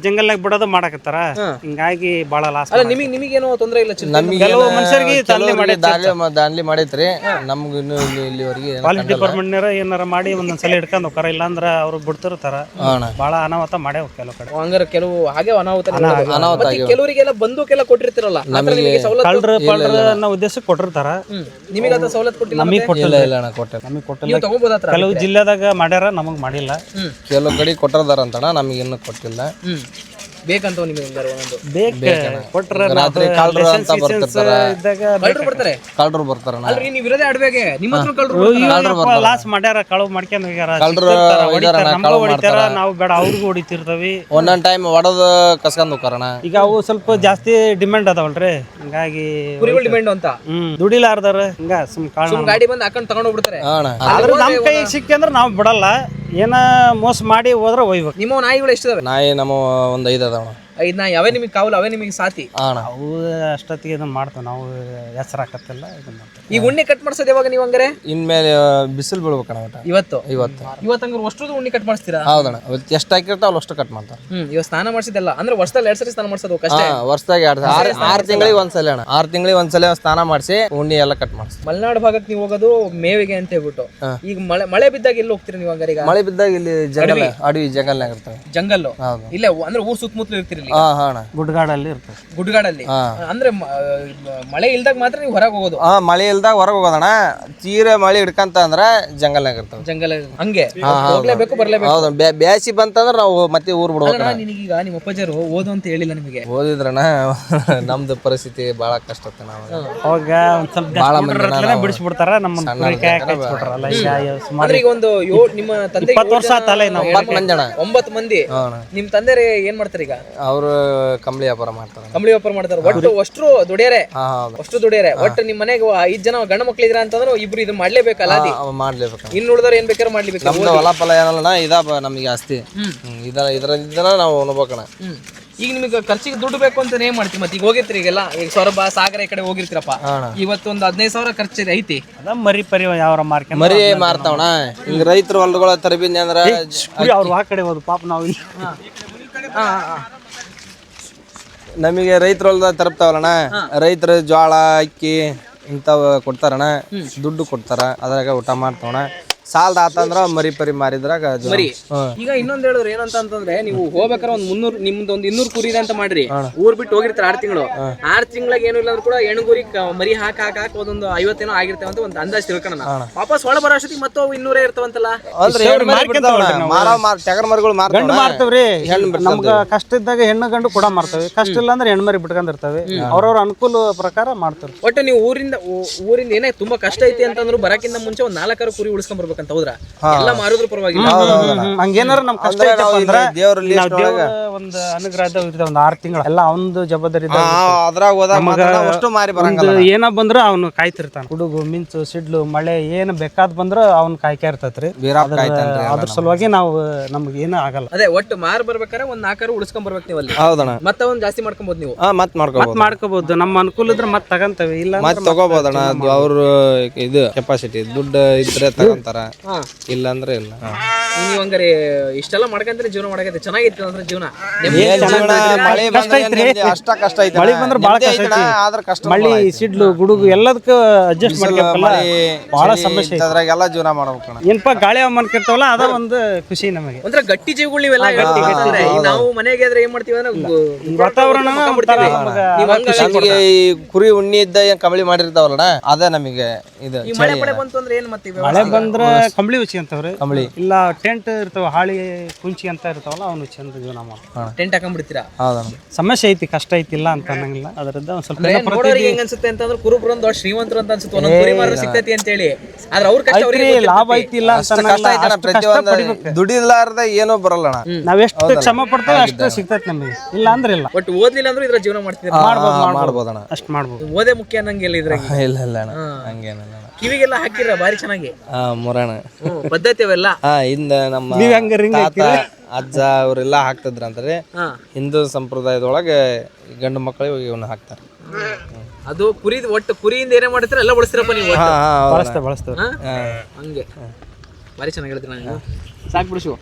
ಜಂಗಲ್ನಾಗ ಬಿಡೋದು ಮಾಡಕತ್ತಾರ. ಹಿಂಗಾಗಿ ಬಾಳ ಲಾಸ್. ಅಲ್ಲ ನಿಮಗೇನೋ ತೊಂದ್ರೆ ಇಲ್ಲ? ಕೆಲವು ಮನುಷ್ಯರಿಗೆ ದಾನ್ಲಿ ಮಾಡೈತ್ರಿ. ನಮ್ಗ ಇಲ್ಲಿವರೆಗೆ ಪಾಲಿಸ್ ಡಿಪಾರ್ಟ್ಮೆಂಟ್ ಏನಾರ ಮಾಡಿ ಒಂದೊಂದ್ಸಲ ಹಿಡ್ಕೊಂಡ್ ಹೋಗ್ತಾರ, ಇಲ್ಲಾಂದ್ರ ಅವ್ರು ಬಿಡ್ತಿರ್ತಾರ. ಬಾಳ ಅನಾಹುತ ಮಾಡೇ ಕೆಲವು ಕಡೆ. ಹಂಗಾರೆ ಕೆಲವು ಹಾಗೆ ಅನಾಹುತ. ಕೆಲವರಿಗೆಲ್ಲ ಬಂದೂಕೆಲ್ಲ ಕೊಟ್ಟಿರ್ತಿರಲ್ಲ, ಕಳ್ರ ಪಳ್ರ ಅನ್ನೋ ಉದ್ದೇಶಕ್ಕೆ ಕೊಟ್ಟಿರ್ತಾರ. ನಿಮಗೆ ಅದ ಸವಲತ್ತು ಕೊಟ್ಟಿಲ್ಲ? ನಮಗೆ ಕೊಟ್ಟಿಲ್ಲ. ಕೆಲವು ಜಿಲ್ಲೆದಾಗ ಮಾಡ್ಯಾರ, ನಮಗ್ ಮಾಡಿಲ್ಲ. ಕೆಲವು ಕಡೆ ಕೊಟ್ಟದಾರ ಅಂತಣ, ನಮಗೆ ಇನ್ನೂ ಕೊಟ್ಟಿಲ್ಲ. ಬೇಕಂತ ನಿಮಗೆ ಕೊಟ್ರ ರಾತ್ರಿ ಕಾಲ್ರು ಅಂತ ಬರ್ತಿರ್ತಾರ, ಕಳ್ರು ಬರ್ತಾರ. ಲಾಸ್ ಮಾಡ್ಯಾರ, ಕಳವು ಮಾಡ್ಕೊಂಡ್ ಹೋಗ್ಯಾರ. ನಾವು ಬೇಡ ಅವ್ರಿಗೂ ಹೊಡಿತಿರ್ತವಿ. ಒಂದೊಂದ್ ಟೈಮ್ ಹೊಡೆದ ಕಸ್ಕೊಂಡ್ ಹೋಗ್ತಾರಣ. ಈಗ ಅವು ಸ್ವಲ್ಪ ಜಾಸ್ತಿ ಡಿಮ್ಯಾಂಡ್ ಅದಾವಲ್ರಿ, ಹಿಂಗಾಗಿ ಡಿಮ್ಯಾಂಡ್ ಅಂತ ದುಡಿಲಾರ್ದಾರ ಹಿಂಗ ಗಾಡಿ ಬಂದ್ ಹಾಕೊಂಡ್ ತಗೊಂಡ್ ಹೋಗ್ಬಿಡ್ತಾರೆ. ನಮ್ ಕೈ ಸಿಕ್ಕಿ ಅಂದ್ರ ನಾವ್ ಬಿಡಲ್ಲ, ಏನ ಮೋಸ ಮಾಡಿ ಹೋದ್ರ ಒಯ್ಬೇಕು. ನಿಮ್ಮ ನಾಯಿಗಳು ಎಷ್ಟಿದಾವೆ? ನಾಯಿ ನಮ್ಮ ಒಂದ್ 5 ಅದಾವ. ಇದನ್ನ ಯಾವೇ ನಿಮಗೆ ಕಾವಲು ಅವೇ ನಿಮಗೆ ಸಾತಿ. ಅಣ್ಣ ಅವು ಅಷ್ಟೊತ್ತಿಗೆ ಇದನ್ನ ಮಾಡ್ತೇವೆ ನಾವು, ಹೆಸರು ಹಾಕತ್ತೆಲ್ಲ ಇದನ್ನ ಮಾಡ್ತೇವೆ. ಈಗ ಉಣ್ಣಿ ಕಟ್ ಮಾಡ್ಸೋದು ಯಾವಾಗ ನೀವು ಹಂಗಾರೆ? ಇನ್ಮೇಲೆ ಬಿಸಿಲು ಬೀಳ್ಬೇಕಣ್ಣ ಒಟ್ಟ ಇವತ್ತು ಇವತ್ತು ಅಷ್ಟು ಉಣ್ಣಿ ಕಟ್ ಮಾಡಿಸ್ತೀರಾ? ಹೌದಣ್ಣ ಎಷ್ಟು ಹಾಕಿರ್ತಾವ ಅಷ್ಟು ಕಟ್ ಮಾಡ್ತಾರೆ. ಇವಾಗ ಸ್ನಾನ ಮಾಡಿಸಿದೆಲ್ಲ ಅಂದ್ರೆ ವರ್ಷದಲ್ಲಿ 2 ಸರಿ ಸ್ನಾನ ಮಾಡಿಸೋದು ಕಷ್ಟ. ವರ್ಷದಾಗ 6 ತಿಂಗಳಿಗೆ ಒಂದ್ಸಲ ಅಣ್ಣ, 6 ತಿಂಗಳಿಗೆ ಒಂದ್ಸಲ ಸ್ನಾನ ಮಾಡಿಸಿ ಉಣ್ಣಿ ಎಲ್ಲ ಕಟ್ ಮಾಡಿಸಿ. ಮಲೆನಾಡು ಭಾಗಕ್ಕೆ ನೀವು ಹೋಗೋದು ಮೇವಿಗೆ ಅಂತ ಹೇಳ್ಬಿಟ್ಟು. ಈಗ ಮಳೆ ಬಿದ್ದಾಗ ಎಲ್ಲಿ ಹೋಗ್ತೀರಿ ನೀವು ಹಂಗಾರೆ? ಈಗ ಮಳೆ ಬಿದ್ದಾಗ ಇಲ್ಲಿ ಜಂಗಲ್, ಅಡವಿ ಜಂಗಲ್ನಾಗ ಇರ್ತವೆ. ಜಂಗಲ್ಲು ಇಲ್ಲೇ ಅಂದ್ರೆ ಊರ್ ಸುತ್ತಮುತ್ತಲು ಇರ್ತಿರ್ಲಿ. ಅಣ್ಣ ಗುಡ್ಗಾಡಲ್ಲಿ ಇರ್ತದೆ. ಗುಡ್ಗಾಡಲ್ಲಿ ಅಂದ್ರೆ ಮಳೆ ಇಲ್ದಾಗ ಮಾತ್ರ ನೀವು ಹೊರಗೆ ಹೋಗೋದು? ಮಳೆ ಇಲ್ದಾಗ ಹೊರಗೆ ಹೋಗೋದಣ್ಣ. ತೀರ ಮಳೆ ಹಿಡ್ಕಂತ ಅಂದ್ರ ಜಂಗಲ್ನಾಗ ಇರ್ತವೆ. ಜಂಗಲ್ ಹಂಗೆ ಹೋಗ್ಲೇಬೇಕು ಬರ್ಲೇಬೇಕು. ಹೌದು, ಬ್ಯಾಸಿ ಬಂತಂದ್ರ ನಾವು ಮತ್ತೆ ಊರ್ ಬಿಡ್ಬೇಕು. ನಿನಗೀಗ ನಿಮ್ಮ ಅಪ್ಪಾಜರು ಓದು ಅಂತ ಹೇಳಿಲ್ಲ ನಿಮಗೆ? ಓದಿದ್ರಣ ನಮ್ದು ಪರಿಸ್ಥಿತಿ ಬಹಳ ಕಷ್ಟ ಆಗುತ್ತೆ. ನಾವು ಅವಾಗ ಒಂದ್ ಸ್ವಲ್ಪ ಬಿಡಿಸ್ಬಿಡ್ತಾರ ನಮ್ಮನ್ನ ಕಚ್ಬಿಟ್ರಲ್ಲ. ಈಗ ಸುಮಾರು ಅಂದ್ರೆ ಈಗ ಒಂದು ನಿಮ್ಮ ತಂದೆ 20 ವರ್ಷ ಆತಲ್ಲ ನಾವು 9 ಮಂದಿ. ನಿಮ್ ತಂದೆ ಏನ್ ಮಾಡ್ತಾರೆ ಈಗ? ಅವ್ರು ಕಂಬಳಿ ವ್ಯಾಪಾರ ಮಾಡ್ತಾರೆ. ಕಂಬಳಿ ವ್ಯಾಪಾರ ಮಾಡ್ತಾರೆ. ಒಟ್ಟು ಅಷ್ಟು ದುಡಿಯಾರೆ, ಅಷ್ಟು ದುಡಿಯಾರೆ. ಒಟ್ಟು ನಿಮ್ ಮನೆಗೆ 5 ಜನ ಗಂಡು ಮಕ್ಳಿದ್ರ ಅಂತಂದ್ರೆ ಇಬ್ರು ಇದು ಮಾಡ್ಲೇಬೇಕಲ್ಲ. ಮಾಡ್ಲೇಬೇಕು. ಇನ್ನು ಉಳಿದವ್ರು ಏನ್ ಬೇಕಾದ್ರೂ ಮಾಡ್ಲೇಬೇಕು. ನಮ್ದು ಹೊಲ ಫಲ ಏನಲ್ಲ ಇದ ನಮಗೆ ಆಸ್ತಿ. ಇದರ ನಾವು ಅನ್ಬೇಕಣ. ಈಗ ನಿಮಗೆ ಖರ್ಚಿಗೆ ದುಡ್ಡು ಬೇಕು ಅಂತ ಏನ್ ಮಾಡ್ತೀವಿ? ಮತ್ತೆ ಈಗ ಹೋಗಿರ್ತೀರಿ, ಈಗೆಲ್ಲ ಈಗ ಸೊರಬ ಸಾಗರ ಈ ಕಡೆ ಹೋಗಿರ್ತೀರಪ್ಪ, ಇವತ್ತೊಂದು 15,000 ಖರ್ಚು ಐತಿ. ಅದ ಮರಿ ಪರಿ ಯಾವ ಮಾರ್ಕೆ ಮರಿ ಮಾರ್ತಾವಣ. ಈಗ ರೈತರು ಹೊಲಗಳ ತರಬಿನಿ ಅಂದ್ರ ಅವ್ರು ಆ ಕಡೆ ಹೋದ್ ಪಾಪ ನಾವು ಇಲ್ಲಿ ನಮಗೆ ರೈತರ ಹೊಲದ ತರಪ್ತಾವಲ್ಲಣ್ಣ. ರೈತರು ಜೋಳ ಅಕ್ಕಿ ಇಂಥವ್ ಕೊಡ್ತಾರಣ, ದುಡ್ಡು ಕೊಡ್ತಾರ, ಅದ್ರಾಗ ಊಟ ಮಾಡ್ತಾವಣ. ಸಾಲದ ಆತಂದ್ರ ಮರಿ ಪರಿ ಮಾರಿದ್ರಾಗ ಮರಿ. ಈಗ ಇನ್ನೊಂದ್ ಹೇಳಿದ್ರು ಏನಂತ ಅಂತಂದ್ರೆ, ನೀವು ಹೋಗ್ಬೇಕಾರೆ ಒಂದ್ 300 ನಿಮ್ದು ಒಂದು 200 ಕುರಿ ಇದೆ ಅಂತ ಮಾಡ್ರಿ. ಊರ್ ಬಿಟ್ಟು ಹೋಗಿರ್ತಾರ 6 ತಿಂಗಳು. 6 ತಿಂಗಳಿಗೆ ಏನು ಇಲ್ಲ ಅಂದ್ರೂ ಕೂಡ ಹೆಣ್ಣುಗುರಿ ಮರಿ ಹಾಕಿ ಒಂದೊಂದು 50 ಏನೋ ಆಗಿರ್ತೇವೆ ಅಂತ ಒಂದು ಅಂದಾಜ್ ತಿಳ್ಕೊಳ್ಳೋಣ. ವಾಪಸ್ ಒಳ ಬರೋ ಅಷ್ಟೊತ್ತಿಗೆ ಮತ್ತೆ 200 ಇರ್ತಾವಂತಲ್ಲ. ಟಗರ್ ಮರಿಗಳು ಗಂಡು ಮಾರ್ತೇವ್ರಿ. ನಮ್ಗ ಕಷ್ಟ ಇದ್ದಾಗ ಹೆಣ್ಣು ಗಂಡು ಕೂಡ ಮಾರ್ತೇವೆ, ಕಷ್ಟ ಇಲ್ಲ ಅಂದ್ರೆ ಹೆಣ್ಣು ಮರಿ ಬಿಟ್ಕೊಂಡಿರ್ತೇವೆ. ಅವ್ರವ್ರ ಅನುಕೂಲ ಪ್ರಕಾರ ಮಾಡ್ತಾರೆ. ಒಟ್ಟು ನೀವು ಊರಿಂದ ಏನೇ ತುಂಬಾ ಕಷ್ಟ ಐತಿ ಅಂತಂದ್ರು ಬರಕ್ಕಿಂತ ಮುಂಚೆ ಒಂದ್ 4 ಕುರಿ ಉಳಿಸ್ಕೊಂಡ್ ಬರ್ಬೇಕಂತ. ಹೌದ್ರಾ? ಎಲ್ಲ ಮಾರಿದ್ರು ಪರವಾಗಿಲ್ಲ. ಹಂಗೇನಾರ ನಮ್ ಕಷ್ಟ ಅಂದ್ರೆ ಒಂದು ಅನುಗ್ರಹ ಒಂದ್ 6 ತಿಂಗಳು ಎಲ್ಲ ಒಂದು ಜವಾಬ್ದಾರಿ ಏನ ಬಂದ್ರ ಅವ್ನು ಕಾಯ್ತಿರ್ತಾನ. ಹುಡುಗು ಮಿಂಚು ಸಿಡ್ಲು ಮಳೆ ಏನ್ ಬೇಕಾದ್ ಬಂದ್ರ ಅವ್ನ್ ಕಾಯ್ಕಾ ಇರ್ತೈತ್ರಿ. ಅದ್ರ ಸಲುವಾಗಿ ನಾವು ನಮ್ಗೆ ಏನು ಆಗಲ್ಲ. ಅದೇ ಒಟ್ಟು ಮಾರ್ ಬರ್ಬೇಕಾರೆ ಒಂದ್ 4 ಉಳಿಸ್ಕೊಂಡ್ ಬರ್ಬೇಕು ನೀವು ಅಲ್ಲಿ. ಮತ್ತೆ ಒಂದ್ ಜಾಸ್ತಿ ಮಾಡ್ಕೊಬಹುದು ನೀವು. ಮಾಡ್ಕೋಬಹುದು. ನಮ್ಮ ಅನುಕೂಲ ಇದ್ರೆ ಮತ್ತೆ ತಗಂತೇವೆ, ಇಲ್ಲ ಮತ್ತೆ ತಗೋಬಹುದಣ್ಣ. ಅವ್ರ ಇದು ಕೆಪಾಸಿಟಿ ದುಡ್ಡು ಇದ್ರೆ ತಗಂತಾರ, ಇಲ್ಲ ಅಂದ್ರೆ ಇಲ್ಲ. ನೀವು ಹಂಗಾರೆ ಇಷ್ಟೆಲ್ಲ ಮಾಡ್ಕಂದ್ರೆ ಜೀವನ ಮಾಡಕತ್ತೆ ಚೆನ್ನಾಗಿತ್ತು ಅಂದ್ರೆ ಜೀವನ. ಅಷ್ಟ ಕಷ್ಟ ಐತಿ. ಮಳಿ ಬಂದ್ರೆ ಬಹಳ ಕಷ್ಟ. ಮಳಿ ಸಿಡ್ಲು ಗುಡುಗು ಎಲ್ಲದಕ್ಕೂ ಅಡ್ಜಸ್ಟ್ ಮಾಡ್ಕೊಳಲ್ಲ, ಬಹಳ ಸಮಸ್ಯೆ. ಅದ್ರಾಗೆಲ್ಲ ಜೀವನ ಮಾಡ್ಬೇಕಣ್ಣ. ಏನಪ್ಪಾ ಗಾಳಿ ಹವಾಮಾನಕ್ಕಿರ್ತಾವಲ್ಲ ಅದ ಒಂದು ಖುಷಿ ನಮಗೆ. ಒಂಥರ ಗಟ್ಟಿ ಜೀವಗಳು ನೀವೆಲ್ಲ. ನಾವು ಮನೆಗೆ ಆದ್ರೆ ಏನ್ ಮಾಡ್ತೀವಿ ಅಂದ್ರೆ ವಾತಾವರಣ ಈ ಕುರಿ ಉಣ್ಣಿ ಇದ್ದ ಏನ್ ಕಂಬಳಿ ಮಾಡಿರ್ತಾವಲ್ಲ ಅದೇ ನಮಗೆ ಇದು. ಮಳೆ ಪಡೆ ಬಂತು ಅಂದ್ರೆ ಏನ್ ಮಾಡ್ತೀವಿ? ಮಳೆ ಬಂದ್ರೆ ಕಂಬಳಿ ಉಚ್ಚಿ ಅಂತವ್ರಿ. ಕಂಬಳಿ ಇಲ್ಲ ಟೆಂಟ್ ಇರ್ತಾವ, ಹಾಳಿ ಕುಂಚಿ ಅಂತ ಇರ್ತಾವಲ್ಲ ಅವನು ಚಂದ ಜೀವನ ಮಾಡ್ತಾರೆ. ಟೆಂಟ್ ಹಾಕೊಂಡ್ಬಿಡ್ತೀರಾ? ಸಮಸ್ಯೆ ಐತಿ, ಕಷ್ಟ ಐತಿಲ್ಲ ಅಂತ ಅನ್ನಂಗಿಲ್ಲ. ಅದರಿಂದ ಒಂದ್ ಸ್ವಲ್ಪ ಹೆಂಗ್ ಅನ್ಸುತ್ತೆ ಅಂತಂದ್ರೆ ಕುರುಬ್ರು ಒಂದ್ ದೊಡ್ಡ ಶ್ರೀಮಂತರು ಅಂತ ಅನ್ಸುತ್ತೆ, ಒಂದೊಂದ್ ಕುರಿ ಮಾರ ಸಿಗ್ತೈತಿ ಅಂತ ಹೇಳಿ. ಆದ್ರೆ ಅವ್ರ ಕಷ್ಟ ಲಾಭ ಐತಿಲ್ಲ ಅಂತ ದುಡಿಲಾರ್ದ ಏನೋ ಬರಲ್ಲ. ನಾವ್ ಎಷ್ಟು ಶ್ರಮ ಪಡ್ತೇವೆ ಅಷ್ಟು ಸಿಗ್ತೈತಿ ನಮಗೆ, ಇಲ್ಲ ಅಂದ್ರೆ ಇಲ್ಲ. ಒಟ್ಟು ಓದ್ಲಿಲ್ಲ ಅಂದ್ರೆ ಇದ್ರ ಜೀವನ ಮಾಡ್ತೀವಿ. ಮಾಡ್ಬೋದಣ್ಣ, ಅಷ್ಟ್ ಮಾಡ್ಬೋದು. ಓದೇ ಮುಖ್ಯ ಅನ್ನಂಗಿಲ್ಲ ಇದ್ರಾಗ. ಇಲ್ಲ ಇಲ್ಲ ಹಂಗೇನಿಲ್ಲ. ಕಿವಿಗೆಲ್ಲ ಹಾಕಿರ ಬಾರಿ ಚೆನ್ನಾಗಿ ಮುರಾಣ ಪದ್ಧತಿ ಅವೆಲ್ಲ. ಹಿಂದ ನಮ್ಮ ತಾತ ಅಜ್ಜ ಅವರೆಲ್ಲ ಹಾಕ್ತಿದ್ರಂತಾರೆ. ಹಿಂದೂ ಸಂಪ್ರದಾಯದೊಳಗೆ ಗಂಡು ಮಕ್ಕಳಿಗೆ ಇವನ್ನ ಹಾಕ್ತಾರೆ. ಅದು ಕುರಿ ಒಟ್ಟು ಕುರಿಯಿಂದ ಏನೇ ಮಾಡ್ತಾರೆ ಎಲ್ಲ ಬಳಸ್ತೀರಪ್ಪ ನೀವು? ಬಳಸ್ತೇವೆ ಹಂಗೆ ಬಾರಿ ಚೆನ್ನಾಗಿ ಹೇಳ್ತೀನಿ ನಾನು. ಸಾಕು ಬಿಡಿಸು.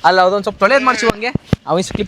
ಅಲ್ಲ ಅದೊಂದು ಸ್ವಲ್ಪ ತೊಳೆಯೋದು ಮಾಡ್ಸಿ ಹಂಗೆ ಅವನ್ ಕ್ಲಿಪ್